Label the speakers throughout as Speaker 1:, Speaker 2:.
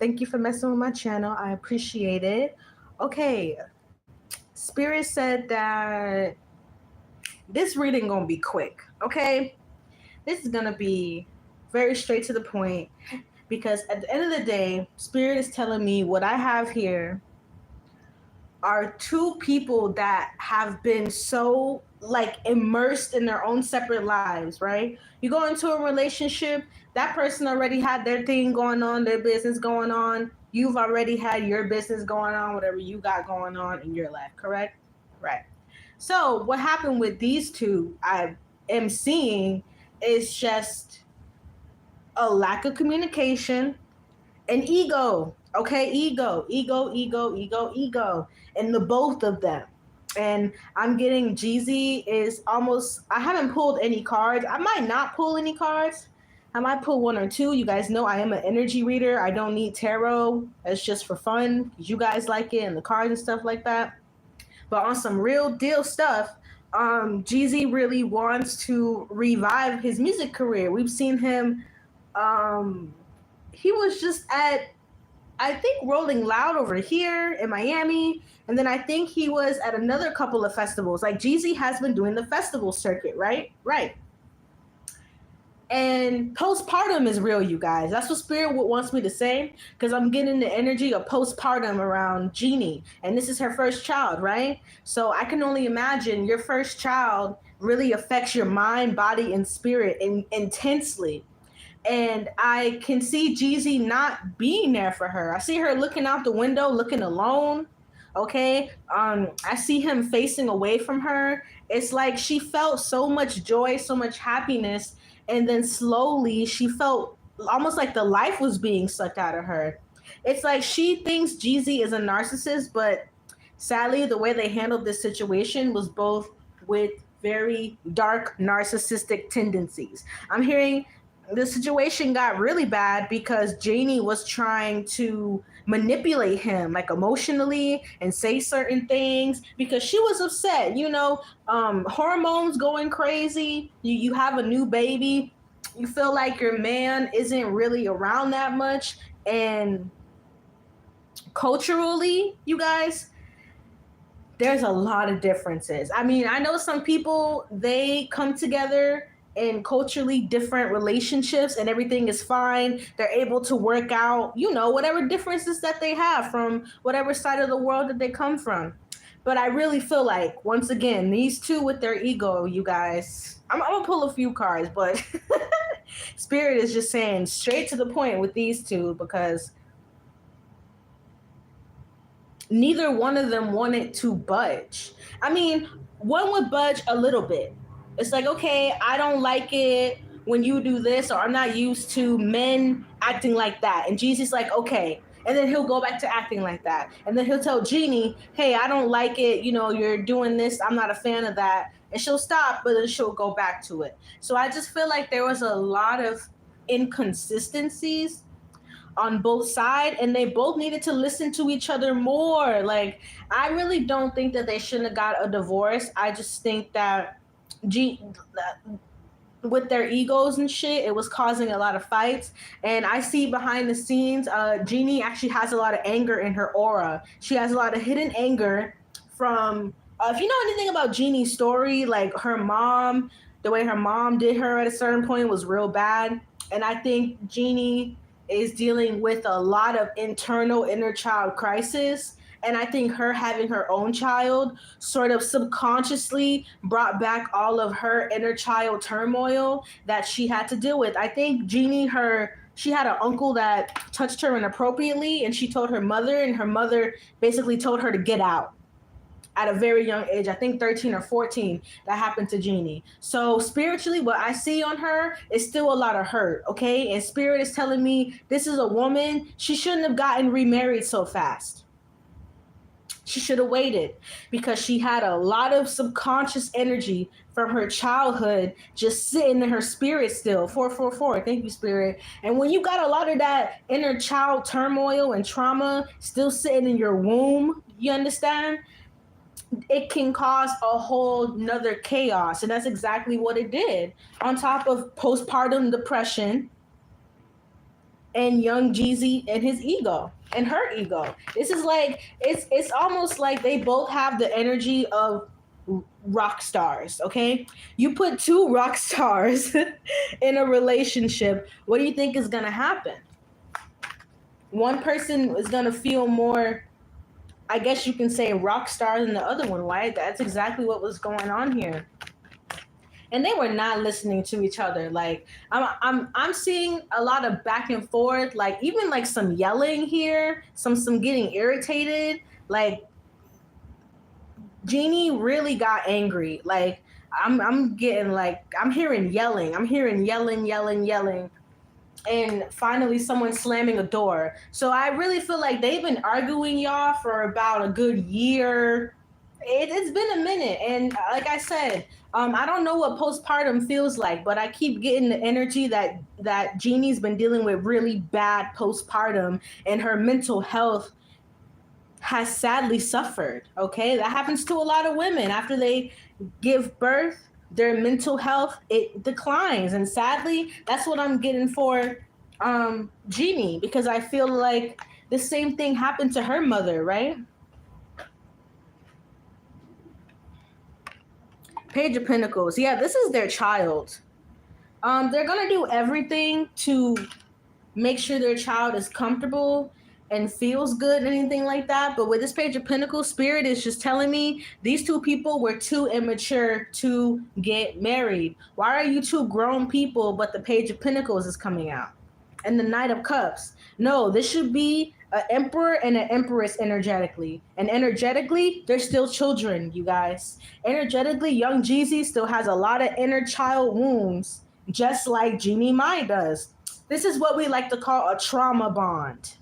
Speaker 1: Thank you for messing with my channel. I appreciate it. Okay, Spirit said that this reading gonna be quick. Okay, this is gonna be very straight to the point because at the end of the day, Spirit is telling me what I have here are two people that have been so like immersed in their own separate lives, right? You go into a relationship, that person already had their thing going on, their business going on. You've already had your business going on, whatever you got going on in your life, correct? Right. So, what happened with these two, I am seeing, is just a lack of communication and ego. Okay, ego, and the both of them. And I'm getting Jeezy is almost. I haven't pulled any cards. I might not pull any cards. I might pull one or two. You guys know I am an energy reader. I don't need tarot. It's just for fun because you guys like it and the cards and stuff like that. But on some real deal stuff, Jeezy really wants to revive his music career. We've seen him. Um, he was just at I think Rolling Loud over here in Miami. And then I think he was at another couple of festivals. Like Jeezy has been doing the festival circuit, right? Right. And postpartum is real, you guys. That's what Spirit wants me to say because I'm getting the energy of postpartum around Jeannie. And this is her first child, right? So I can only imagine your first child really affects your mind, body, and spirit intensely. And I can see Jeezy not being there for her. I see her looking out the window, looking alone. Okay. I see him facing away from her. It's like she felt so much joy, so much happiness, and then slowly she felt almost like the life was being sucked out of her. It's like she thinks Jeezy is a narcissist, but sadly, the way they handled this situation was both with very dark narcissistic tendencies. I'm hearing the situation got really bad because Janie was trying to manipulate him like emotionally and say certain things because she was upset, hormones going crazy, you have a new baby, you feel like your man isn't really around that much, and culturally, you guys, there's a lot of differences. I mean, I know some people, they come together in culturally different relationships and everything is fine. They're able to work out, whatever differences that they have from whatever side of the world that they come from. But I really feel like, once again, these two with their ego, you guys, I'm going to pull a few cards, but Spirit is just saying straight to the point with these two because neither one of them wanted to budge. I mean, one would budge a little bit. It's like, okay, I don't like it when you do this, or I'm not used to men acting like that. And Jeezy's like, okay. And then he'll go back to acting like that. And then he'll tell Jeannie, hey, I don't like it. You're doing this. I'm not a fan of that. And she'll stop, but then she'll go back to it. So I just feel like there was a lot of inconsistencies on both sides, and they both needed to listen to each other more. Like, I really don't think that they shouldn't have got a divorce. I just think that with their egos and shit, it was causing a lot of fights. And I see behind the scenes, Jeannie actually has a lot of anger in her aura. She has a lot of hidden anger from, if you know anything about Jeannie's story, like her mom, the way her mom did her at a certain point was real bad. And I think Jeannie is dealing with a lot of internal inner child crisis. And I think her having her own child sort of subconsciously brought back all of her inner child turmoil that she had to deal with. I think Jeannie, she had an uncle that touched her inappropriately, and she told her mother, and her mother basically told her to get out at a very young age. I think 13 or 14, that happened to Jeannie. So spiritually, what I see on her is still a lot of hurt, okay? And Spirit is telling me this is a woman. She shouldn't have gotten remarried so fast. She should have waited because she had a lot of subconscious energy from her childhood just sitting in her spirit still. 444. Thank you, Spirit. And when you got a lot of that inner child turmoil and trauma still sitting in your womb, you understand? It can cause a whole nother chaos. And that's exactly what it did. On top of postpartum depression, and young Jeezy and his ego and her ego. This is like it's almost like they both have the energy of rock stars, okay? You put two rock stars in a relationship, what do you think is going to happen? One person is going to feel more, I guess you can say, rock star than the other one, right? That's exactly what was going on here. And they were not listening to each other. Like I'm seeing a lot of back and forth, like even like some yelling here, some getting irritated. Like Jeannie really got angry. Like I'm getting like I'm hearing yelling. I'm hearing yelling. And finally someone slamming a door. So I really feel like they've been arguing, y'all, for about a good year. It's been a minute, and like I said, I don't know what postpartum feels like, but I keep getting the energy that Jeannie's been dealing with really bad postpartum, and her mental health has sadly suffered. Okay, that happens to a lot of women after they give birth. Their mental health, it declines, and sadly, that's what I'm getting for Jeannie, because I feel like the same thing happened to her mother, right? Page of Pentacles. Yeah, this is their child. They're gonna do everything to make sure their child is comfortable and feels good, anything like that. But with this Page of Pentacles, Spirit is just telling me these two people were too immature to get married. Why are you two grown people, but the Page of Pentacles is coming out? And the Knight of Cups. No, this should be an emperor and an empress energetically. And energetically, they're still children, you guys. Energetically, young Jeezy still has a lot of inner child wounds, just like Jeannie Mai does. This is what we like to call a trauma bond.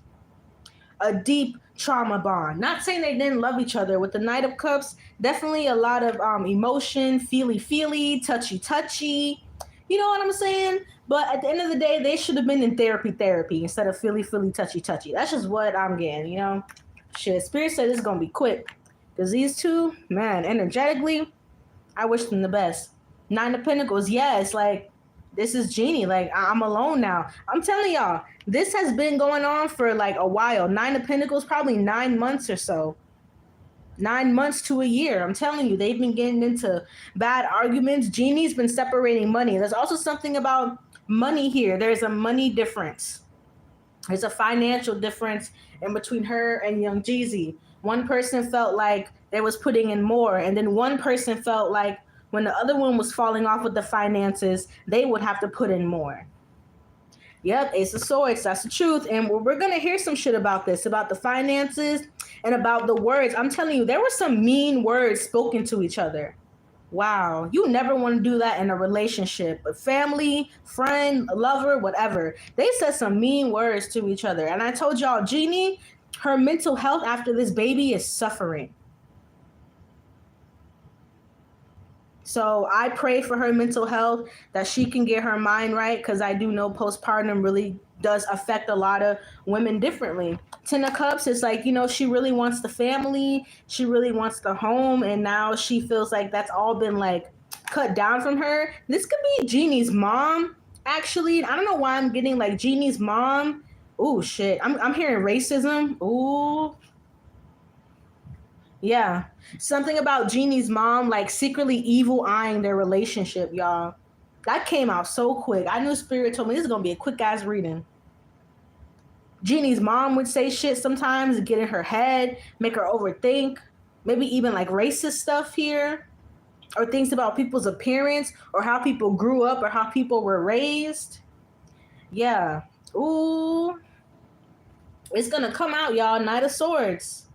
Speaker 1: A deep trauma bond. Not saying they didn't love each other. With the Knight of Cups, definitely a lot of emotion, feely, touchy. You know what I'm saying? But at the end of the day, they should have been in therapy instead of feely, touchy. That's just what I'm getting, you know? Shit, Spirit said it's gonna be quick. Because these two, man, energetically, I wish them the best. Nine of Pentacles, yes, like, this is Jeannie. Like, I'm alone now. I'm telling y'all, this has been going on for like a while. Nine of Pentacles, probably 9 months or so. 9 months to a year. I'm telling you, they've been getting into bad arguments. Jeannie's been separating money. There's also something about money here. There's a money difference. There's a financial difference in between her and young Jeezy. One person felt like they was putting in more, and then one person felt like when the other one was falling off with the finances, they would have to put in more. Yep, Ace of Swords, that's the truth. And we're going to hear some shit about this, about the finances and about the words. I'm telling you, there were some mean words spoken to each other. Wow, you never want to do that in a relationship, a family, friend, lover, whatever. They said some mean words to each other. And I told y'all, Jeannie, her mental health after this baby is suffering. So I pray for her mental health, that she can get her mind right, because I do know postpartum really does affect a lot of women differently. Ten of Cups is like, you know, she really wants the family, she really wants the home, and now she feels like that's all been like cut down from her. This could be Jeannie's mom, actually. I don't know why I'm getting like Jeannie's mom. Ooh, shit. I'm hearing racism. Ooh. Yeah. Something about Jeannie's mom, like secretly evil eyeing their relationship, y'all. That came out so quick. I knew Spirit told me this is going to be a quick ass reading. Jeannie's mom would say shit sometimes, get in her head, make her overthink, maybe even like racist stuff here, or things about people's appearance, or how people grew up, or how people were raised. Yeah. Ooh. It's going to come out, y'all. Knight of Swords.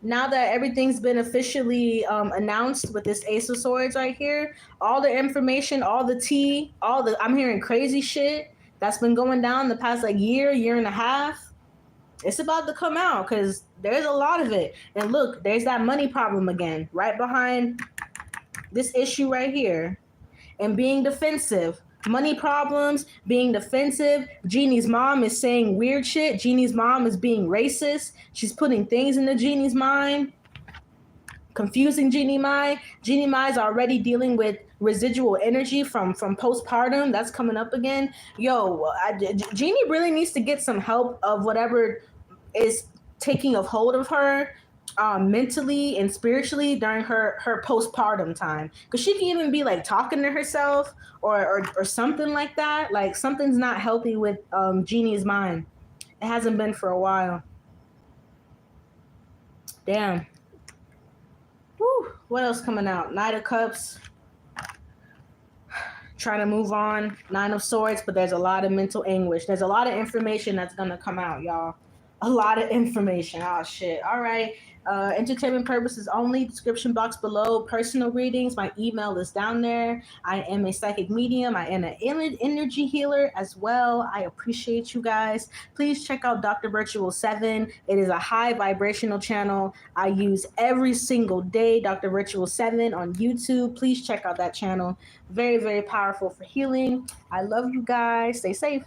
Speaker 1: Now that everything's been officially announced with this Ace of Swords right here, all the information, all the tea, I'm hearing crazy shit that's been going down the past like year and a half. It's about to come out because there's a lot of it. And look, there's that money problem again, right behind this issue right here. And being defensive. Money problems, being defensive. Jeannie's mom is saying weird shit. Jeannie's mom is being racist. She's putting things into Jeannie's mind, confusing Jeannie Mai. Jeannie Mai is already dealing with residual energy from postpartum that's coming up again. Yo, Jeannie really needs to get some help of whatever is taking a hold of her, mentally and spiritually during her postpartum time, because she can even be like talking to herself or something like that. Like something's not healthy with Jeannie's mind. It hasn't been for a while. Damn. Whew. What else coming out? Knight of Cups. Trying to move on. Nine of Swords, but there's a lot of mental anguish. There's a lot of information that's gonna come out, y'all. A lot of information. Oh shit. All right. Entertainment purposes only. Description box below. Personal readings. My email is down there. I am a psychic medium. I am an energy healer as well. I appreciate you guys. Please check out Dr. Virtual 7. It is a high vibrational channel I use every single day. Dr. Virtual 7 on YouTube. Please check out that channel. Very, very powerful for healing. I love you guys. Stay safe.